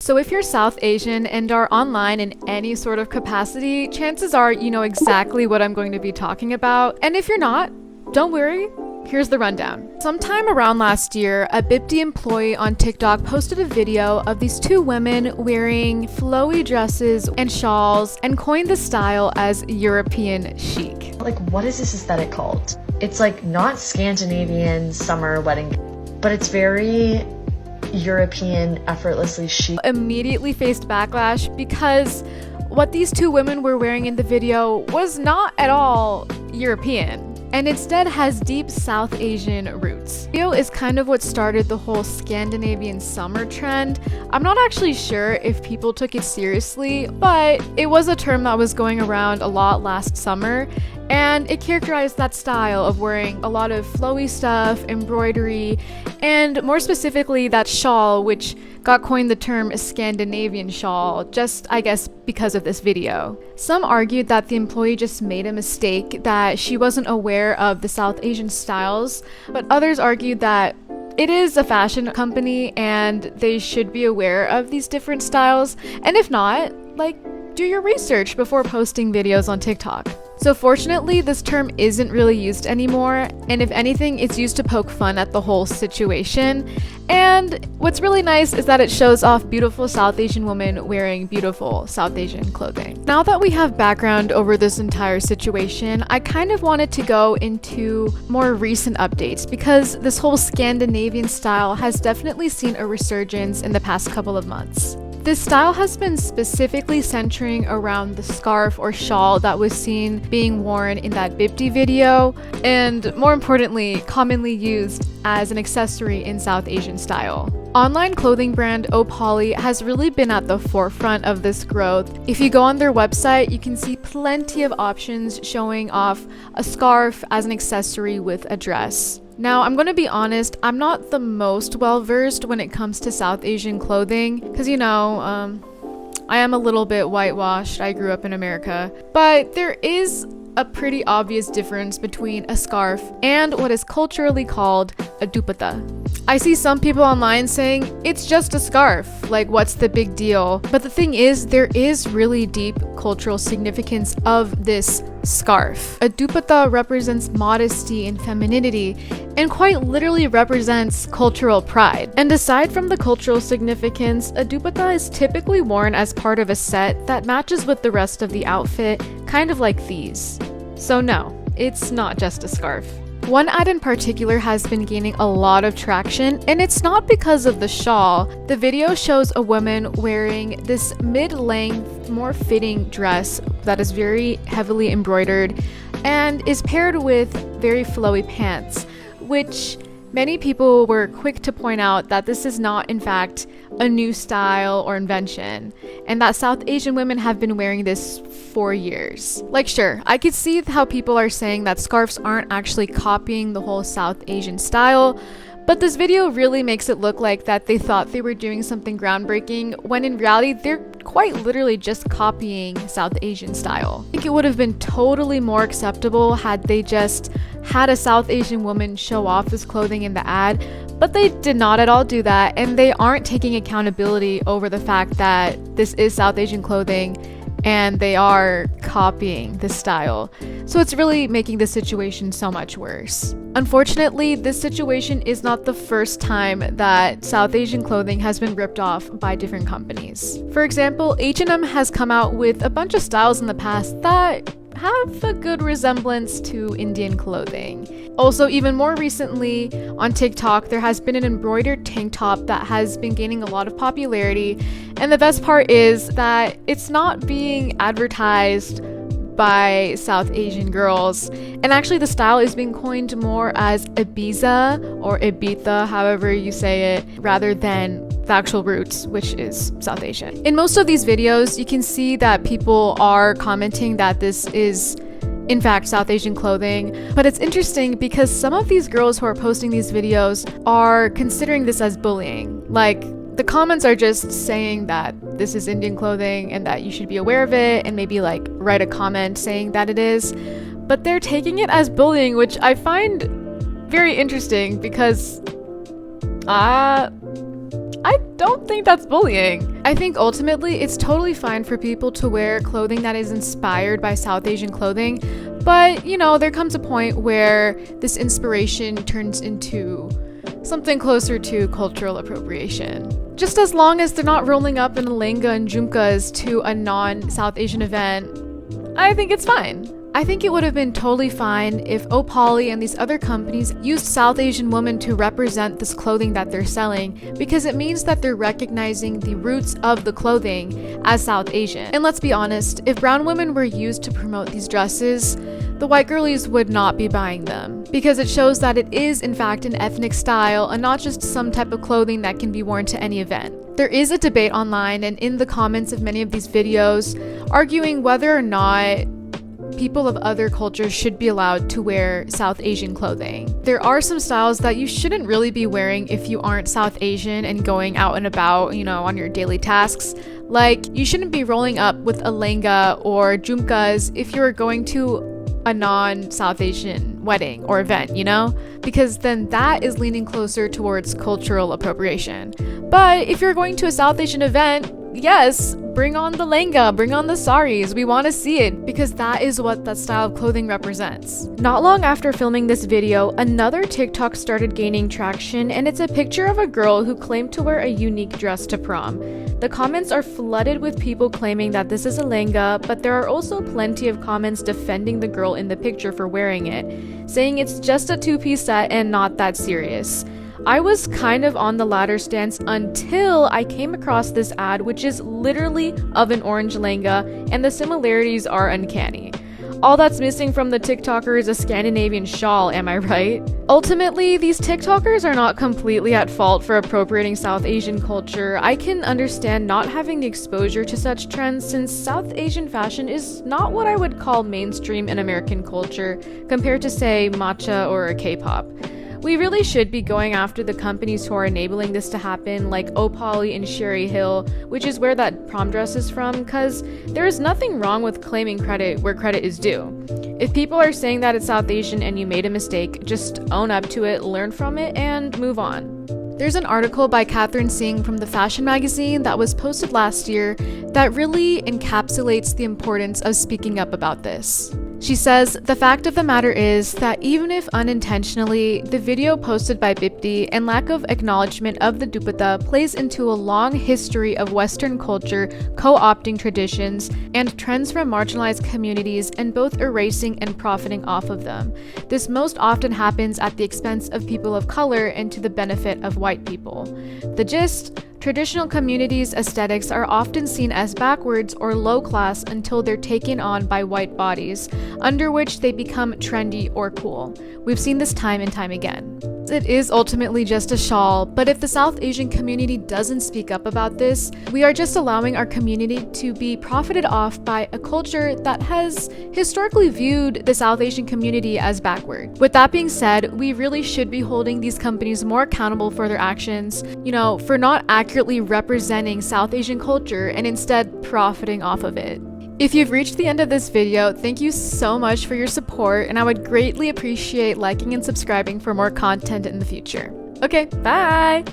So if you're South Asian and are online in any sort of capacity, chances are you know exactly what I'm going to be talking about. And if you're not, don't worry. Here's the rundown. Sometime around last year, a Bipti employee on TikTok posted a video of these two women wearing flowy dresses and shawls and coined the style as European chic. Like, what is this aesthetic called? It's like not Scandinavian summer wedding, but it's very European, effortlessly chic. Immediately faced backlash because what these two women were wearing in the video was not at all European, and instead has deep South Asian roots. The video is kind of what started the whole Scandinavian summer trend. I'm not actually sure if people took it seriously, but it was a term that was going around a lot last summer, and it characterized that style of wearing a lot of flowy stuff, embroidery, and more specifically that shawl, which got coined the term Scandinavian shawl, just I guess because of this video. Some argued that the employee just made a mistake, that she wasn't aware of the South Asian styles, but others argued that it is a fashion company and they should be aware of these different styles, and if not, like, do your research before posting videos on TikTok. So fortunately, this term isn't really used anymore, and if anything, it's used to poke fun at the whole situation. And what's really nice is that it shows off beautiful South Asian women wearing beautiful South Asian clothing. Now that we have background over this entire situation, I kind of wanted to go into more recent updates because this whole Scandinavian style has definitely seen a resurgence in the past couple of months. This style has been specifically centering around the scarf or shawl that was seen being worn in that Bipti video, and more importantly, commonly used as an accessory in South Asian style. Online clothing brand Opoly has really been at the forefront of this growth. If you go on their website, you can see plenty of options showing off a scarf as an accessory with a dress. Now, I'm gonna be honest, I'm not the most well-versed when it comes to South Asian clothing, because I am a little bit whitewashed. I grew up in America. But there is a pretty obvious difference between a scarf and what is culturally called a dupatta. I see some people online saying, it's just a scarf, like what's the big deal? But the thing is, there is really deep cultural significance of this scarf. A dupatta represents modesty and femininity, and quite literally represents cultural pride. And aside from the cultural significance, a dupatta is typically worn as part of a set that matches with the rest of the outfit, kind of like these. So no, it's not just a scarf. One ad in particular has been gaining a lot of traction, and it's not because of the shawl. The video shows a woman wearing this mid-length, more fitting dress that is very heavily embroidered and is paired with very flowy pants, which many people were quick to point out that this is not, in fact, a new style or invention, and that South Asian women have been wearing this for years. Like, sure, I could see how people are saying that scarves aren't actually copying the whole South Asian style, but this video really makes it look like that they thought they were doing something groundbreaking, when in reality, they're quite literally just copying South Asian style. I think it would have been totally more acceptable had they just had a South Asian woman show off this clothing in the ad, but they did not at all do that, and they aren't taking accountability over the fact that this is South Asian clothing and they are copying this style. So it's really making the situation so much worse. Unfortunately, this situation is not the first time that South Asian clothing has been ripped off by different companies. For example, H&M has come out with a bunch of styles in the past that have a good resemblance to Indian clothing. Also, even more recently, on TikTok, there has been an embroidered tank top that has been gaining a lot of popularity, and the best part is that it's not being advertised by South Asian girls, and actually the style is being coined more as Ibiza or Ibiza, however you say it, rather than the actual roots, which is South Asian. In most of these videos, you can see that people are commenting that this is in fact South Asian clothing, but it's interesting because some of these girls who are posting these videos are considering this as bullying. Like, the comments are just saying that this is Indian clothing and that you should be aware of it, and maybe like write a comment saying that it is, but they're taking it as bullying, which I find very interesting because I don't think that's bullying. I think ultimately it's totally fine for people to wear clothing that is inspired by South Asian clothing, but you know, there comes a point where this inspiration turns into something closer to cultural appropriation. Just as long as they're not rolling up in a lehenga and jhumkas to a non-South Asian event, I think it's fine. I think it would have been totally fine if Opali and these other companies used South Asian women to represent this clothing that they're selling, because it means that they're recognizing the roots of the clothing as South Asian. And let's be honest, if brown women were used to promote these dresses, the white girlies would not be buying them, because it shows that it is in fact an ethnic style and not just some type of clothing that can be worn to any event. There is a debate online and in the comments of many of these videos arguing whether or not people of other cultures should be allowed to wear South Asian clothing. There are some styles that you shouldn't really be wearing if you aren't South Asian and going out and about, you know, on your daily tasks. Like, you shouldn't be rolling up with a lehenga or jhumkas if you're going to a non-South Asian wedding or event, you know? Because then that is leaning closer towards cultural appropriation. But if you're going to a South Asian event, yes, bring on the lehenga, bring on the saris. We want to see it because that is what that style of clothing represents. Not long after filming this video, another TikTok started gaining traction, and it's a picture of a girl who claimed to wear a unique dress to prom. The comments are flooded with people claiming that this is a lehenga, but there are also plenty of comments defending the girl in the picture for wearing it, saying it's just a two-piece set and not that serious. I was kind of on the latter stance until I came across this ad, which is literally of an orange lehenga, and the similarities are uncanny. All that's missing from the TikToker is a Scandinavian shawl, am I right? Ultimately, these TikTokers are not completely at fault for appropriating South Asian culture. I can understand not having the exposure to such trends, since South Asian fashion is not what I would call mainstream in American culture compared to, say, matcha or K-pop. We really should be going after the companies who are enabling this to happen, like Opali and Sherry Hill, which is where that prom dress is from, because there is nothing wrong with claiming credit where credit is due. If people are saying that it's South Asian and you made a mistake, just own up to it, learn from it, and move on. There's an article by Catherine Singh from the Fashion Magazine that was posted last year that really encapsulates the importance of speaking up about this. She says, the fact of the matter is that even if unintentionally, the video posted by Bipti and lack of acknowledgement of the dupatta plays into a long history of Western culture co-opting traditions and trends from marginalized communities and both erasing and profiting off of them. This most often happens at the expense of people of color and to the benefit of white people. The gist? Traditional communities' aesthetics are often seen as backwards or low class until they're taken on by white bodies, under which they become trendy or cool. We've seen this time and time again. It is ultimately just a shawl, but if the South Asian community doesn't speak up about this, we are just allowing our community to be profited off by a culture that has historically viewed the South Asian community as backward. With that being said, we really should be holding these companies more accountable for their actions, you know, for not accurately representing South Asian culture and instead profiting off of it. If you've reached the end of this video, thank you so much for your support, and I would greatly appreciate liking and subscribing for more content in the future. Okay, bye!